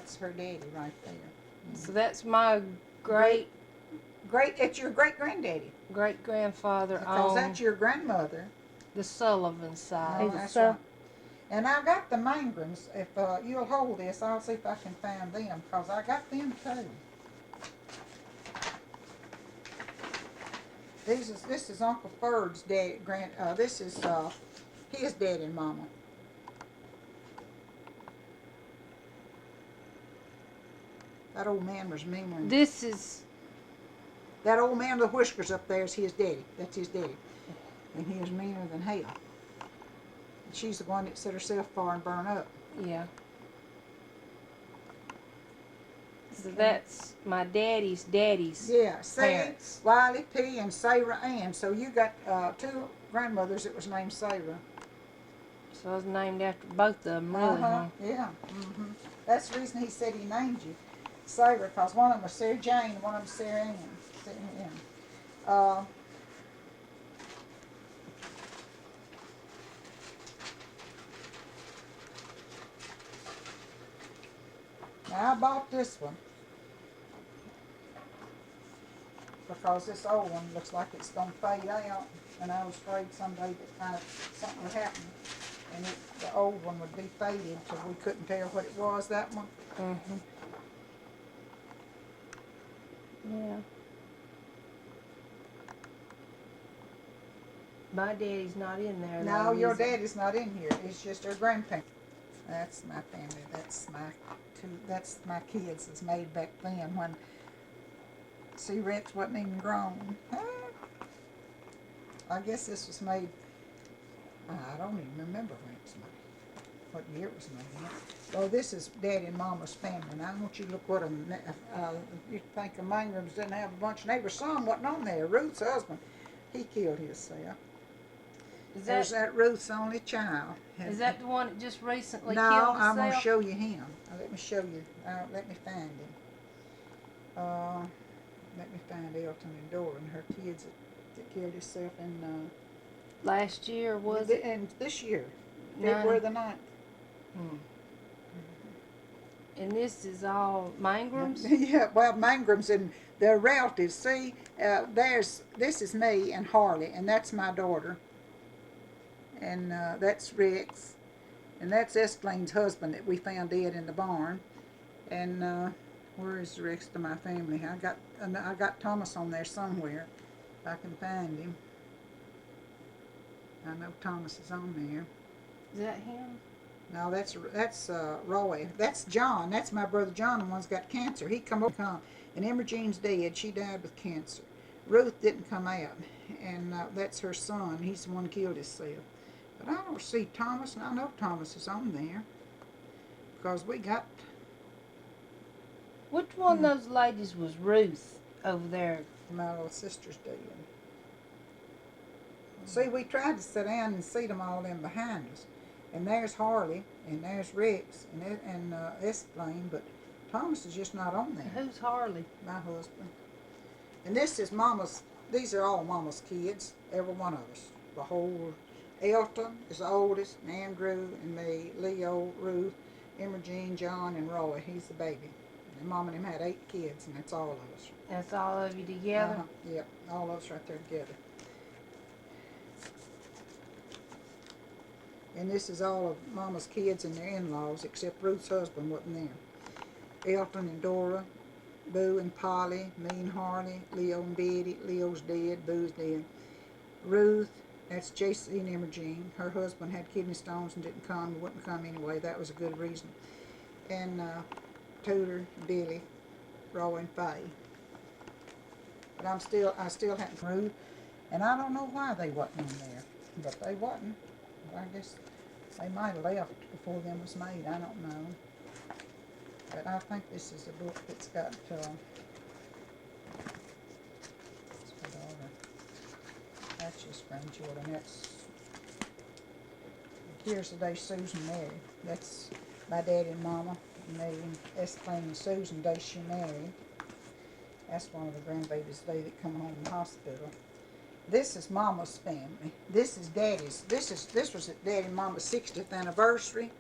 that's her daddy right there. So that's my great It's your great granddaddy. great grandfather Because on that's your grandmother. the Sullivan Oh, side. that's right. And I've got the Mangrams. If you'll hold this, I'll see if I can find them. Because I got them too. This is Uncle Ferd's dad. This is his dad and mama. That old man was meaner. This is That old man with the whiskers up there is his daddy. That's his daddy. And he is meaner than hell. And she's the one that set herself fire and burn up. yeah. So that's my daddy's Yeah, see, parents. Wiley P. and Sarah Ann. So you got two grandmothers that was named Sarah. So I was named after both of them, really, huh? Yeah. That's the reason he said he named you Sarah, because one of them was Sarah Jane and one of them was Sarah Ann. Now I bought this one because this old one looks like it's going to fade out, and I was afraid someday that something would happen, and the old one would be faded so we couldn't tell what it was, that one. Yeah. My daddy's not in there. No, though, your is he? daddy's not in here. It's just her grandparents. That's my family. That's my kids. It's made back then when Rex wasn't even grown. I guess this was made. I don't even remember when it was made. What year it was made. Well, this is Daddy and Mama's family. Now I want you to look what you think the Mangrams didn't have a bunch of neighbors. Son wasn't on there. Ruth's husband, he killed himself. There's that Ruth's only child. Is that the one that just recently no, killed himself? I'm going to show you him. Let me show you. Let me find him. Let me find Elton and Dora and her kids that killed herself in... Last year, was it? And this year. February the 9th. And this is all Mangrams? Yeah, well, Mangrams and their relatives. See, this is me and Harley, and that's my daughter. And that's Rex, and that's Esplain's husband that we found dead in the barn. And where is the rest of my family? I got Thomas on there somewhere, if I can find him. I know Thomas is on there. Is that him? No, that's Roy. That's John. That's my brother John. The one's got cancer. He come over, and Imogene's dead. She died with cancer. Ruth didn't come out, and that's her son. He's the one who killed himself. But I don't see Thomas, and I know Thomas is on there because we got. Which one of those ladies was Ruth over there? My little sister's dead. See, we tried to sit down and see them all in behind us, and there's Harley, and there's Rex, and Esplain, but Thomas is just not on there. Who's Harley? My husband. And this is Mama's. These are all Mama's kids, every one of us, the whole. Elton is the oldest, and Andrew and me, Leo, Ruth, Imogene, John, and Roy. He's the baby. And Mom and him had 8 kids, and that's all of us. That's all of you together? Yep, all of us right there together. And this is all of Mama's kids and their in-laws, except Ruth's husband wasn't there. Elton and Dora, Boo and Polly, me and Harley, Leo and Betty. Leo's dead, Boo's dead. Ruth. That's J.C. and Imogen. Her husband had kidney stones and didn't come. He wouldn't come anyway. That was a good reason. And Tudor, Billy, Roy, and Faye. But I still haven't Ruth. And I don't know why they wasn't in there. But they wasn't. I guess they might have left before them was made. I don't know. But I think this is a book that's got... That's just grandchildren. Here's the day Susan married. That's my daddy and Mama, and me, and Esplain and Susan, the day she married. That's one of the grandbabies the day that come home from the hospital. This is Mama's family. This is Daddy's. This was Daddy and Mama's 60th anniversary.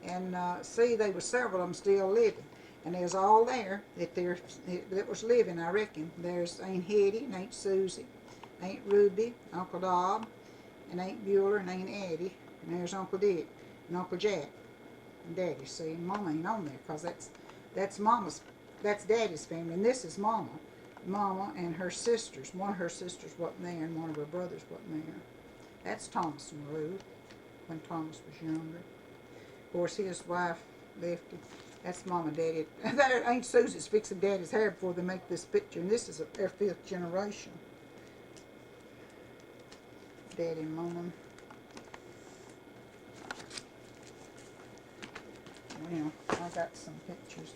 And see, there were several of them still living. And there's all there that was living, I reckon. There's Aunt Hetty and Aunt Susie, Aunt Ruby, Uncle Dob, and Aunt Bueller and Aunt Addie, and there's Uncle Dick and Uncle Jack and Daddy. See, and Mama ain't on there, 'cause that's Daddy's family, and this is Mama. Mama and her sisters. One of her sisters wasn't there, and one of her brothers wasn't there. That's Thomas and Ruth when Thomas was younger. Of course, his wife left him. That's Mama and Daddy. There, Aunt Susie's fixing Daddy's hair before they make this picture, and this is their 5th generation. Daddy and Mama. Well, I got some pictures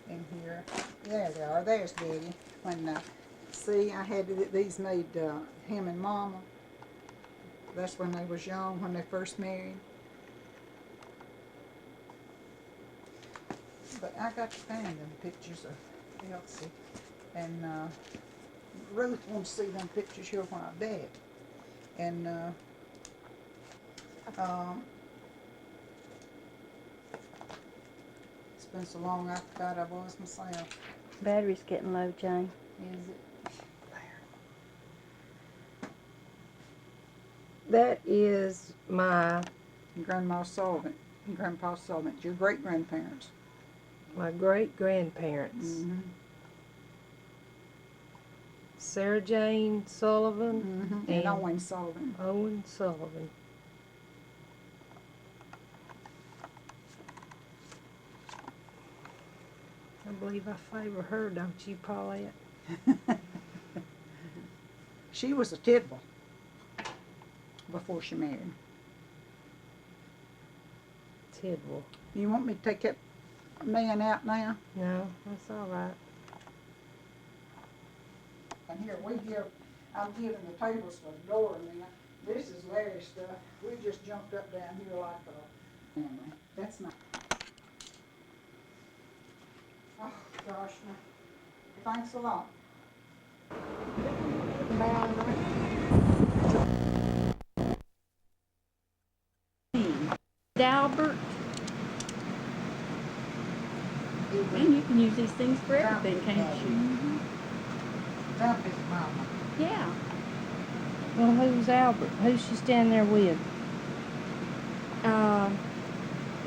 in here. There they are. There's Daddy. When see, I had these made him and Mama. That's when they was young, when they first married. But I got to find them pictures of Elsie. And Ruth wants to see them pictures here when I'm dead. And it's been so long I forgot I was myself. Battery's getting low, Jane. Is it? That is my Grandma Sullivan and Grandpa Sullivan, your great-grandparents. great-grandparents. Mm-hmm. Sarah Jane Sullivan And Owen Sullivan. Owen Sullivan. I believe I favor her, don't you, Paulette? She was a Tidwell before she married. Tidwell. You want me to take that man out now? No, that's all right. And here, I'm giving the tables for the door now. This is Larry's stuff. We just jumped up down here like a family. That's not. Oh, gosh. Thanks a lot. Albert, and you can use these things for everything, can't you? Dump his mama. Yeah. Well, who's Albert? Who's she standing there with?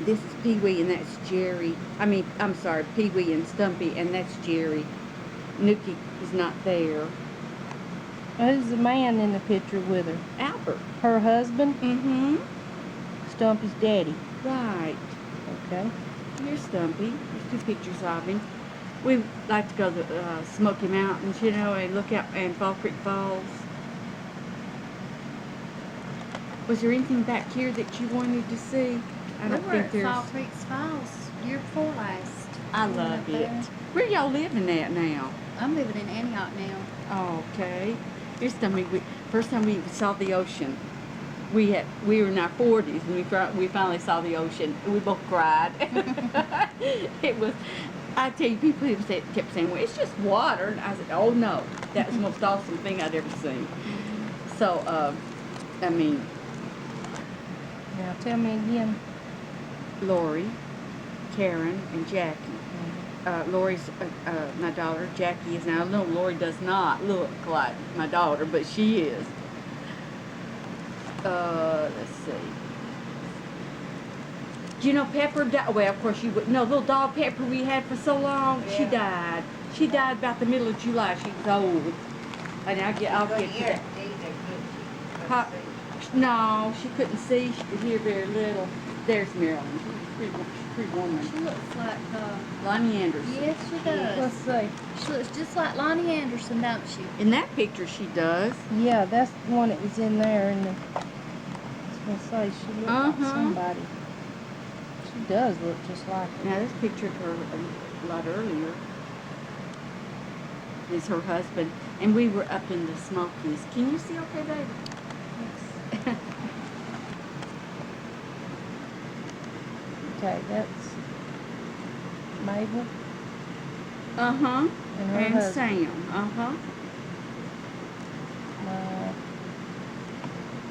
This is Pee Wee and that's Jerry. I'm sorry, Pee Wee and Stumpy and that's Jerry. Nookie is not there. Who's the man in the picture with her? Albert. Her husband? Mm-hmm. Stumpy's daddy. Right. Okay. Here's Stumpy. There's 2 pictures of him. We like to go to Smoky Mountains, you know, and look out and Fall Creek Falls. Was there anything back here that you wanted to see? I We don't were think at there's. Fall Creek Falls year before last. I We went love up it. there. Where y'all living at now? I'm living in Antioch now. Okay. Here's Stumpy. First time we saw the ocean. We were in our 40s and we finally saw the ocean. We both cried. It was. I tell you, people kept saying, "Well, it's just water." And I said, "Oh no, that was the most awesome thing I'd ever seen." So, I mean, Now tell me again. Lori, Karen, and Jackie. Lori's my daughter. Jackie is now. No, Lori does not look like my daughter, but she is. Let's see. Do you know Pepper died? Well, of course you would. No, little dog Pepper we had for so long. Yeah. She died. She died about the middle of July. She was old. And I'll get to that. No, she couldn't see. She could hear very little. There's Marilyn. She's a pretty woman. She looks like, Lonnie Anderson. yes, she does. Let's see. She looks just like Lonnie Anderson, don't she? In that picture, she does. Yeah, that's the one that was in there. I was gonna say she looked like somebody. She does look just like her. Now, this picture of her a lot earlier is her husband, and we were up in the Smokies. Can you see okay, baby? Okay, that's Mabel Uh-huh. and her And husband. Sam. Uh-huh. Uh,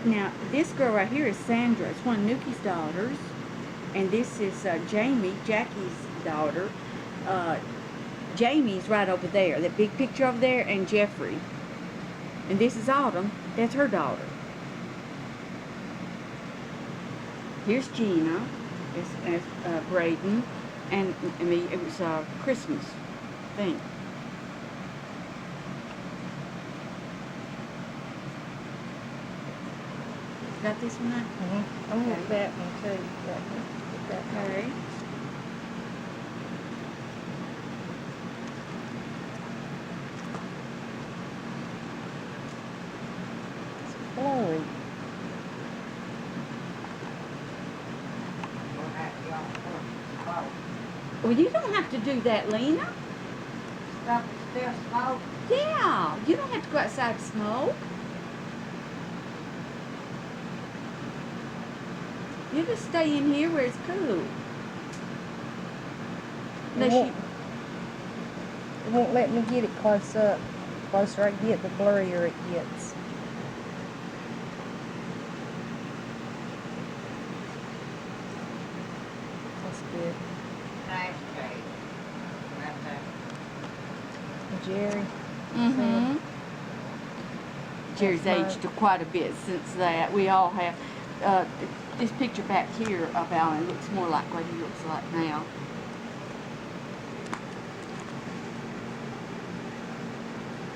Now, this girl right here is Sandra. It's one of Nuki's daughters. And this is Jamie, Jackie's daughter. Jamie's right over there, that big picture over there, and Jeffrey. And this is Autumn. That's her daughter. Here's Gina. It's Braden. And me. It was Christmas thing. Got this one? Mm-hmm. I want that one too. That one. Okay. Blurry. Well, you don't have to do that, Lena. Stop it, still smoke. Yeah, you don't have to go outside and smoke. You just stay in here where it's cool. Unless you, It won't let me get it close up. The closer I get, the blurrier it gets. That's good. Nice cake. Right there. Jerry. mm-hmm. Jerry's That's aged quite a bit since that. We all have. This picture back here of Alan looks more like what he looks like now.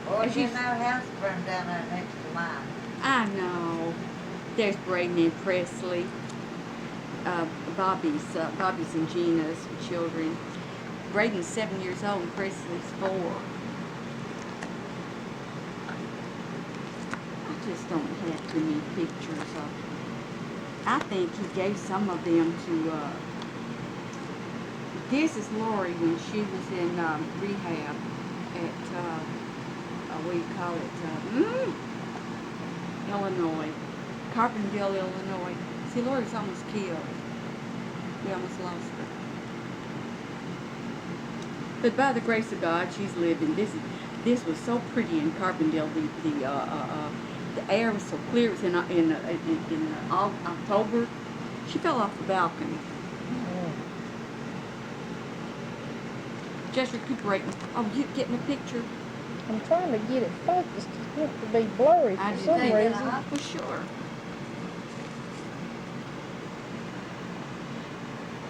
Well, As you you- know, house burned down there next to mine. I know. There's Braden and Presley. Bobby's and Gina's children. Braden's 7 years old and Presley's 4. I just don't have too many pictures of. I think he gave some of them to. This is Lori when she was in rehab at what do you call it? Illinois, Carbondale, Illinois. See, Lori's almost killed. We almost lost her. But by the grace of God, she's living. This was so pretty in Carbondale. The air was so clear. It was in October. She fell off the balcony. Just recuperating. Oh, you getting a picture? I'm trying to get it focused. It wants to be blurry I for did some think reason. For sure.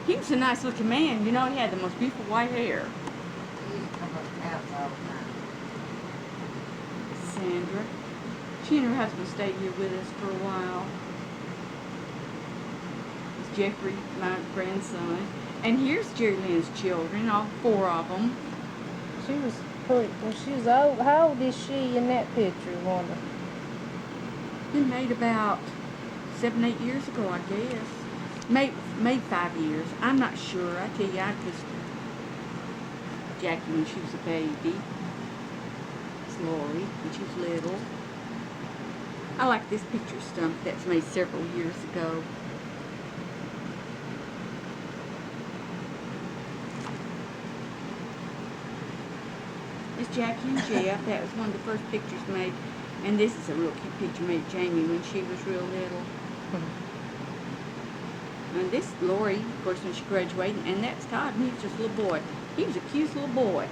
He was a nice looking man. You know, he had the most beautiful white hair. He used to come up to the house all the time. Sandra. She and her husband stayed here with us for a while. It's Jeffrey, my grandson. And here's Jerry Lynn's children, all 4 of them. She was pretty. Well, she was old. How old is she in that picture, Wanda? Been made about 7, 8 years ago, I guess. Made 5 years. I'm not sure. I tell you, I just Jackie when she was a baby. It's Lori when she was little. I like this picture stump that's made several years ago. It's Jackie and Jeff. That was one of the first pictures made. And this is a real cute picture made of Jamie when she was real little. And this Lori, of course, when she graduated, and that's Todd, and he was just a little boy. He was a cute little boy.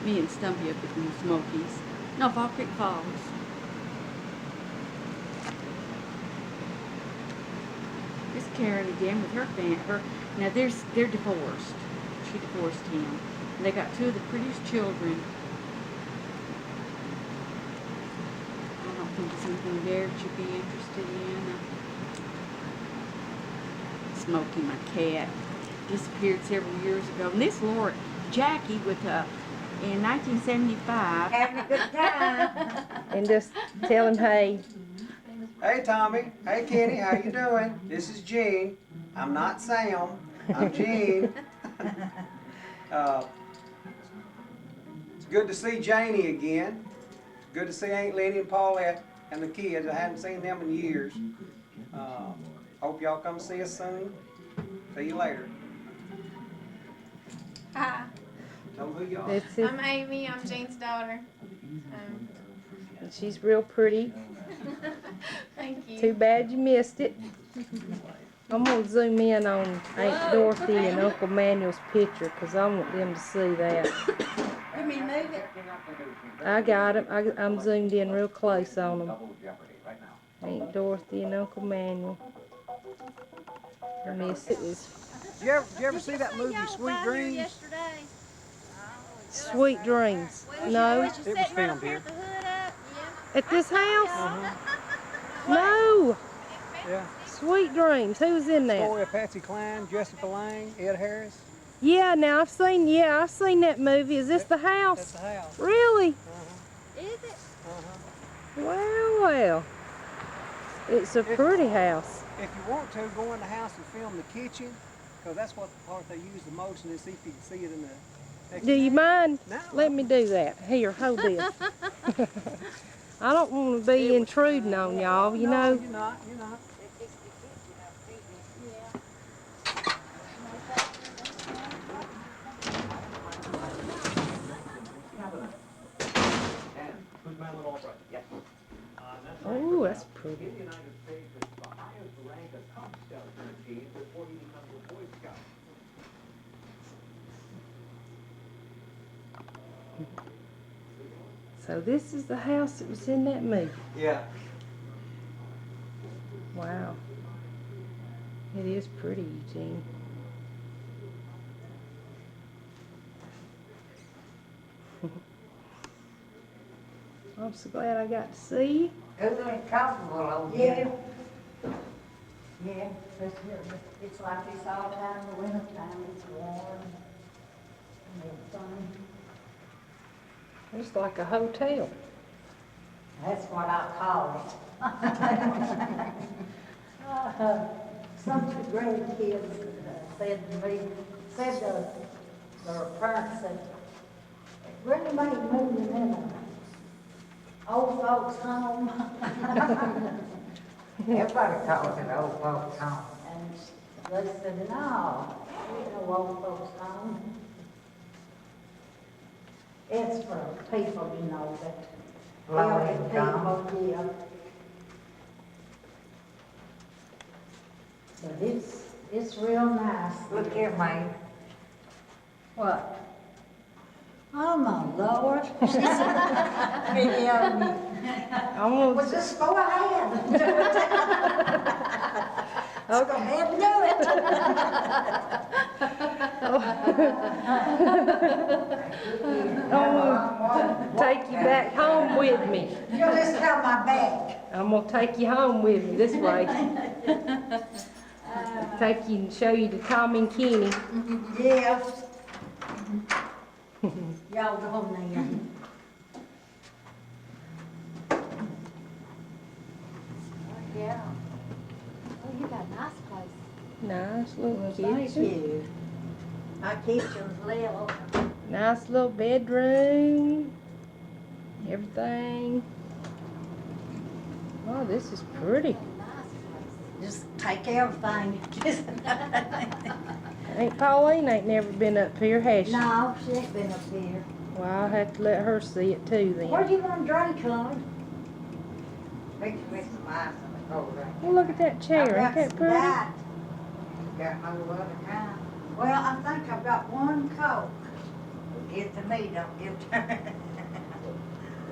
Me and Stumpy up at the Smokies. No, Fall Creek Falls. This Karen again with her family. Now they're divorced. She divorced him. And they got 2 of the prettiest children. I don't think there's anything there that you'd be interested in. Smokey, my cat, disappeared several years ago. And this Lord, Jackie, with in 1975. Having a good time. And just tell him, hey. Hey Tommy, hey Kenny, how you doing? This is Gene. I'm not Sam, I'm Gene. It's good to see Janie again. It's good to see Aunt Lenny and Paulette and the kids. I hadn't seen them in years. Hope y'all come see us soon. See you later. Hi, Tell them who you are. That's it. I'm Amy. I'm Jane's daughter. And she's real pretty. Thank you. Too bad you missed it. I'm gonna zoom in on Aunt Dorothy and Uncle Manuel's picture, 'cause I want them to see that. You mean move it? I got them. I'm zoomed in real close on them. Aunt Dorothy and Uncle Manuel. I miss it. Did you ever see that movie Sweet Dreams? Yesterday. Sweet Dreams. No, It was filmed here. The hood up. at this house? Uh-huh. No. Yeah. Sweet Dreams. Who was in that? Story of Patsy Cline, Jessica Lange, Ed Harris. Yeah. Now I've seen that movie. Is this the That's house? the house. Really? Uh-huh. Is it? Uh-huh. Well. It's a pretty house. If you want to, go in the house and film the kitchen, because that's what the part they use the most, and then see if you can see it in the next Do you mind? No. Let me do that. Here, hold this. I don't want to be intruding on y'all, you No, know. you're not. You're not. Oh, that's pretty. So this is the house that was in that movie. Yeah. Wow. It is pretty, Eugene. I'm so glad I got to see you. Isn't it comfortable over here? Yeah, it's like this all the time, the winter time, it's warm and everything. It's like a hotel. That's what I call it. Some of the grandkids said to me, their parents said, Granny Mae moving in a old folks home. Everybody calls it old folks home. And they said, no, ain't no old folks home. It's for people, you know, that elderly people live. But it's real nice. Look here, Mae. What? Oh, my Lord. She said, I'm gonna, well, just go ahead and do it. Go ahead and do it. I'm gonna take you back home with me. You just have my bag. I'm gonna take you home with me this way. Take you and show you to Tom and Kenny. Yes. Y'all go now. Yeah. Oh, you got a nice place. Nice little Thank kitchen. you. My kitchen's little. Nice little bedroom. Everything. Oh, this is pretty. Just take everything. Aunt Pauline ain't never been up here, has she? No, she ain't been up here. Well, I'll have to let her see it too Where then. do you want to drink, hon? Mix with some ice and a cold drink. Well, look at that chair. Ain't that pretty? Got no other kind. Well, I think I've got one Coke. Give it to me, don't give it to her.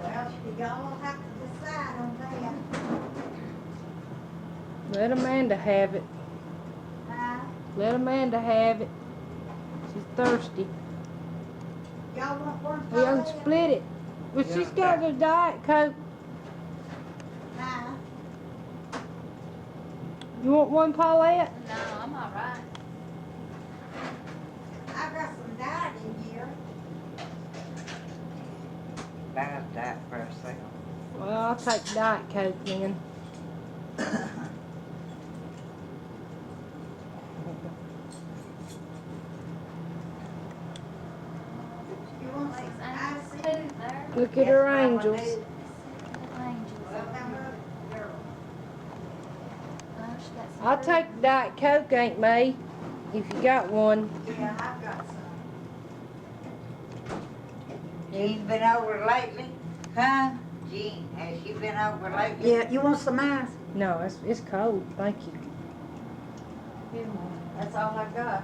Well, y'all have to decide on that. Let Amanda have it. Let Amanda have it. She's thirsty. Y'all want one We don't Coke? split it. Well, she's got a Diet Coke. Huh? You want one, Paulette? No, I'm all right. I got some diet in here. Bad diet for herself. Well, I'll take Diet Coke then. You want some Nice ice? food there. Look at her angels. Angels. Well, come up, girl. Oh, she got some I'll food. take Diet Coke, Aunt May, if you got one. Yeah, I've got some. Jean been over lately? Huh? Jean, has she been over lately? Yeah, you want some ice? No, it's cold. Thank you. That's all I got.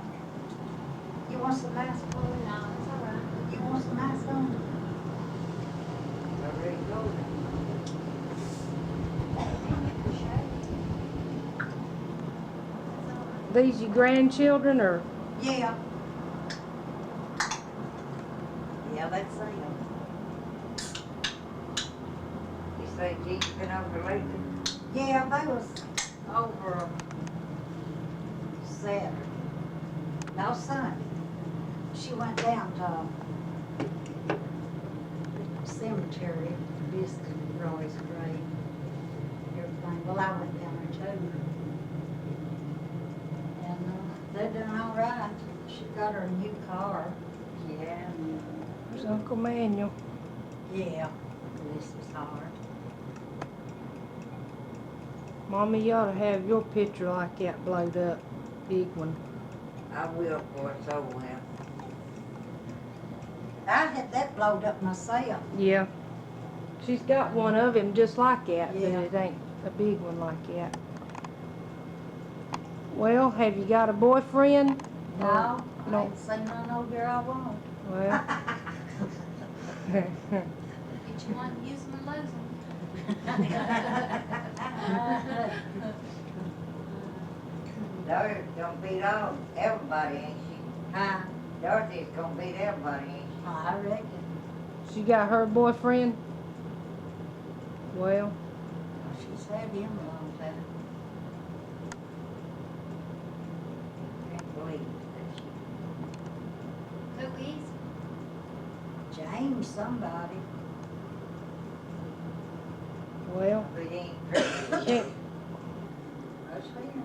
You want some ice cream? No, it's all right. You want some ice cream? Already go. These your grandchildren or? Yeah. Yeah, that's them. You say Jean's been over lately? Yeah, they was over Saturday. No, Sunday. She went down to cemetery, visited Roy's grave, everything. Well, I went down there too. And they're doing all right. She got her a new car. Yeah. There's Uncle Manuel. Yeah. This is hard. Mama, you ought to have your picture like that blowed up. Big one. I will before it's over with. I had that blowed up myself. Yeah. She's got one of him just like that, Yeah. but it ain't a big one like that. Well, have you got a boyfriend? No, I No. ain't seen none over here I want. Well. Get you one, use them or lose Dorothy's gonna beat all, everybody, ain't she? Huh? Dorothy's gonna beat everybody, ain't she? I reckon. She got her boyfriend? Well, She's had him a long time. Can't believe it. Who is? James somebody. well, But he ain't pretty. yeah, That's him.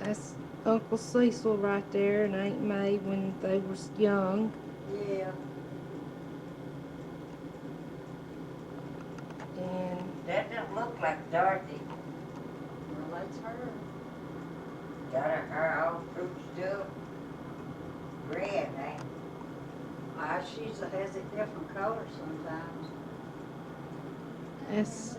that's Uncle Cecil right there and Aunt May when they was young. Yeah. And That don't look like Dorothy. Well, that's her. Got her hair all crooked up. Red, ain't it? She has it different colors sometimes. that's